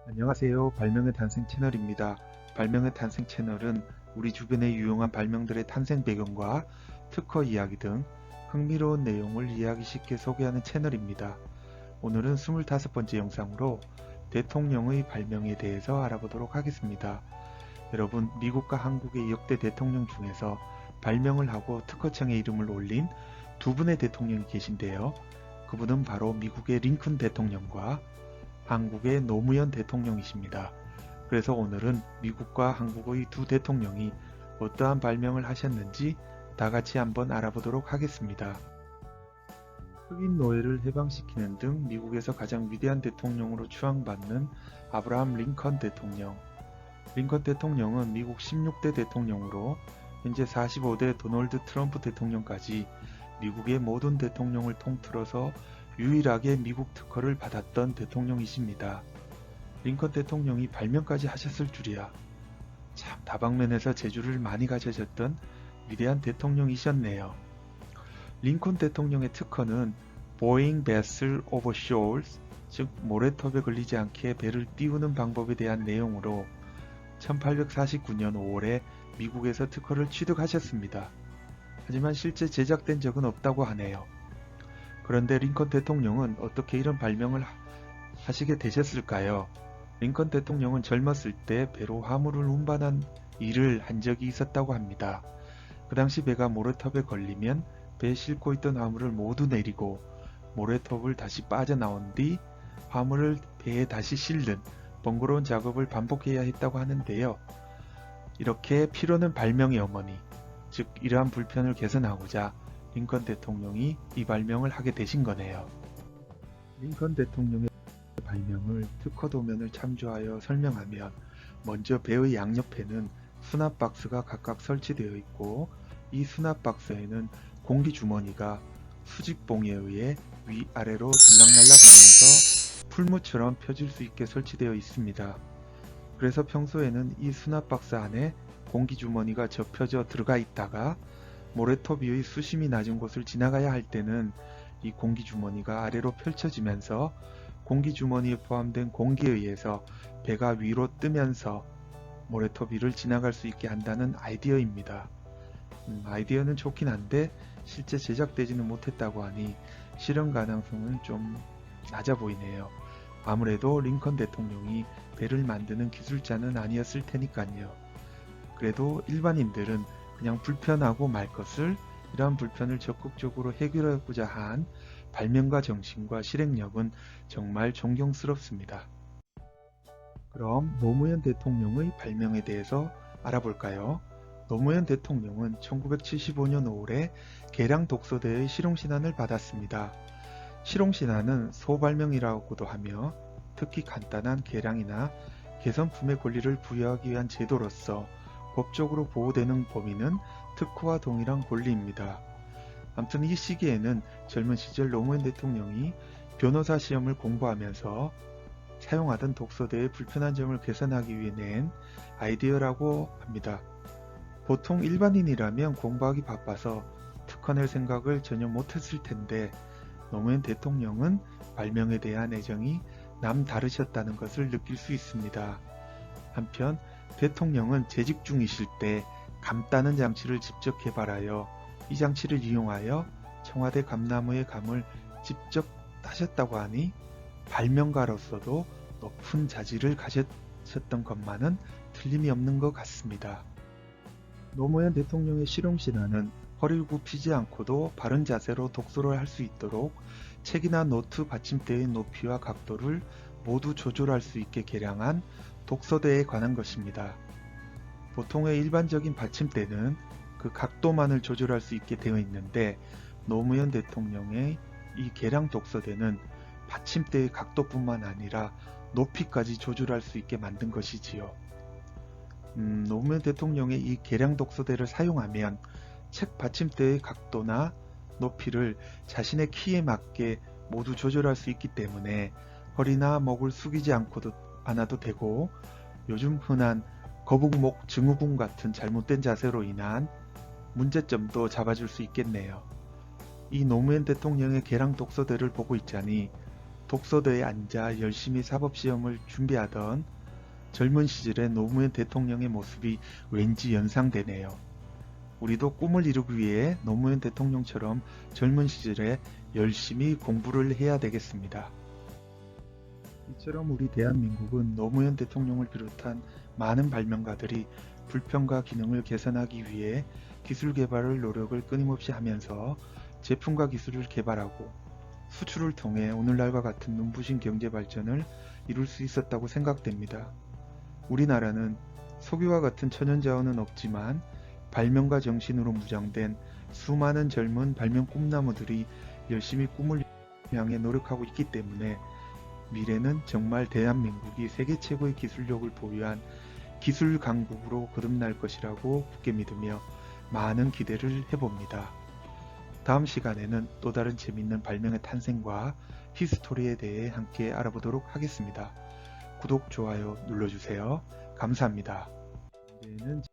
안녕하세요. 발명의 탄생 채널입니다. 발명의 탄생 채널은 우리 주변의 유용한 발명들의 탄생 배경과 특허 이야기 등 흥미로운 내용을 이해하기 쉽게 소개하는 채널입니다. 오늘은 25번째 영상으로 대통령의 발명에 대해서 알아보도록 하겠습니다. 여러분, 미국과 한국의 역대 대통령 중에서 발명을 하고 특허청에 이름을 올린 두 분의 대통령이 계신데요. 그분은 바로 미국의 링컨 대통령과 한국의 노무현 대통령이십니다. 그래서 오늘은 미국과 한국의 두 대통령이 어떠한 발명을 하셨는지 다같이 한번 알아보도록 하겠습니다. 흑인 노예를 해방시키는 등 미국에서 가장 위대한 대통령으로 추앙받는 아브라함 링컨 대통령. 링컨 대통령은 미국 16대 대통령으로 현재 45대 도널드 트럼프 대통령까지 미국의 모든 대통령을 통틀어서 유일하게 미국 특허를 받았던 대통령이십니다. 링컨 대통령이 발명까지 하셨을 줄이야. 참 다방면에서 재주를 많이 가지셨던 위대한 대통령이셨네요. 링컨 대통령의 특허는 Boeing Vessel over Shoals, 즉 모래톱에 걸리지 않게 배를 띄우는 방법에 대한 내용으로 1849년 5월에 미국에서 특허를 취득하셨습니다. 하지만 실제 제작된 적은 없다고 하네요. 그런데 링컨 대통령은 어떻게 이런 발명을 하시게 되셨을까요? 링컨 대통령은 젊었을 때 배로 화물을 운반한 일을 한 적이 있었다고 합니다. 그 당시 배가 모래톱에 걸리면 배에 싣고 있던 화물을 모두 내리고 모래톱을 다시 빠져나온 뒤 화물을 배에 다시 싣는 번거로운 작업을 반복해야 했다고 하는데요. 이렇게 피로는 발명의 어머니, 즉 이러한 불편을 개선하고자 링컨 대통령이 이 발명을 하게 되신 거네요. 링컨 대통령의 발명을 특허 도면을 참조하여 설명하면 먼저 배의 양옆에는 수납 박스가 각각 설치되어 있고 이 수납 박스에는 공기 주머니가 수직봉에 의해 위아래로 들락날락하면서 풀무처럼 펴질 수 있게 설치되어 있습니다. 그래서 평소에는 이 수납 박스 안에 공기 주머니가 접혀져 들어가 있다가 모래톱 위의 수심이 낮은 곳을 지나가야 할 때는 이 공기주머니가 아래로 펼쳐지면서 공기주머니에 포함된 공기에 의해서 배가 위로 뜨면서 모래톱 위를 지나갈 수 있게 한다는 아이디어입니다. 아이디어는 좋긴 한데 실제 제작되지는 못했다고 하니 실현 가능성은 좀 낮아 보이네요. 아무래도 링컨 대통령이 배를 만드는 기술자는 아니었을 테니까요. 그래도 일반인들은 그냥 불편하고 말 것을 이러한 불편을 적극적으로 해결하고자 한 발명가 정신과 실행력은 정말 존경스럽습니다. 그럼 노무현 대통령의 발명에 대해서 알아볼까요? 노무현 대통령은 1975년 5월에 계량 독서대의 실용신안을 받았습니다. 실용신안은 소발명이라고도 하며 특히 간단한 계량이나 개선품의 권리를 부여하기 위한 제도로서 법적으로 보호되는 범위는 특허와 동일한 권리입니다. 아무튼 이 시기에는 젊은 시절 노무현 대통령이 변호사 시험을 공부하면서 사용하던 독서대의 불편한 점을 개선하기 위해 낸 아이디어라고 합니다. 보통 일반인이라면 공부하기 바빠서 특허 낼 생각을 전혀 못했을 텐데 노무현 대통령은 발명에 대한 애정이 남다르셨다는 것을 느낄 수 있습니다. 한편 대통령은 재직 중이실 때 감 따는 장치를 직접 개발하여 이 장치를 이용하여 청와대 감나무의 감을 직접 따셨다고 하니 발명가로서도 높은 자질을 가졌던 것만은 틀림이 없는 것 같습니다. 노무현 대통령의 실용신안은 허리를 굽히지 않고도 바른 자세로 독서를 할 수 있도록 책이나 노트 받침대의 높이와 각도를 모두 조절할 수 있게 개량한 독서대에 관한 것입니다. 보통의 일반적인 받침대는 그 각도만을 조절할 수 있게 되어 있는데 노무현 대통령의 이 개량 독서대는 받침대의 각도뿐만 아니라 높이까지 조절할 수 있게 만든 것이지요. 노무현 대통령의 이 개량 독서대를 사용하면 책 받침대의 각도나 높이를 자신의 키에 맞게 모두 조절할 수 있기 때문에 허리나 목을 숙이지 않아도 되고 요즘 흔한 거북목 증후군 같은 잘못된 자세로 인한 문제점도 잡아줄 수 있겠네요. 이 노무현 대통령의 개량 독서대를 보고 있자니 독서대에 앉아 열심히 사법시험을 준비하던 젊은 시절의 노무현 대통령의 모습이 왠지 연상되네요. 우리도 꿈을 이루기 위해 노무현 대통령처럼 젊은 시절에 열심히 공부를 해야 되겠습니다. 이처럼 우리 대한민국은 노무현 대통령을 비롯한 많은 발명가들이 불평과 기능을 개선하기 위해 기술 개발을 노력을 끊임없이 하면서 제품과 기술을 개발하고 수출을 통해 오늘날과 같은 눈부신 경제 발전을 이룰 수 있었다고 생각됩니다. 우리나라는 석유와 같은 천연자원은 없지만 발명가 정신으로 무장된 수많은 젊은 발명 꿈나무들이 열심히 꿈을 향해 노력하고 있기 때문에 미래는 정말 대한민국이 세계 최고의 기술력을 보유한 기술 강국으로 거듭날 것이라고 굳게 믿으며 많은 기대를 해봅니다. 다음 시간에는 또 다른 재미있는 발명의 탄생과 히스토리에 대해 함께 알아보도록 하겠습니다. 구독, 좋아요 눌러주세요. 감사합니다. 미래는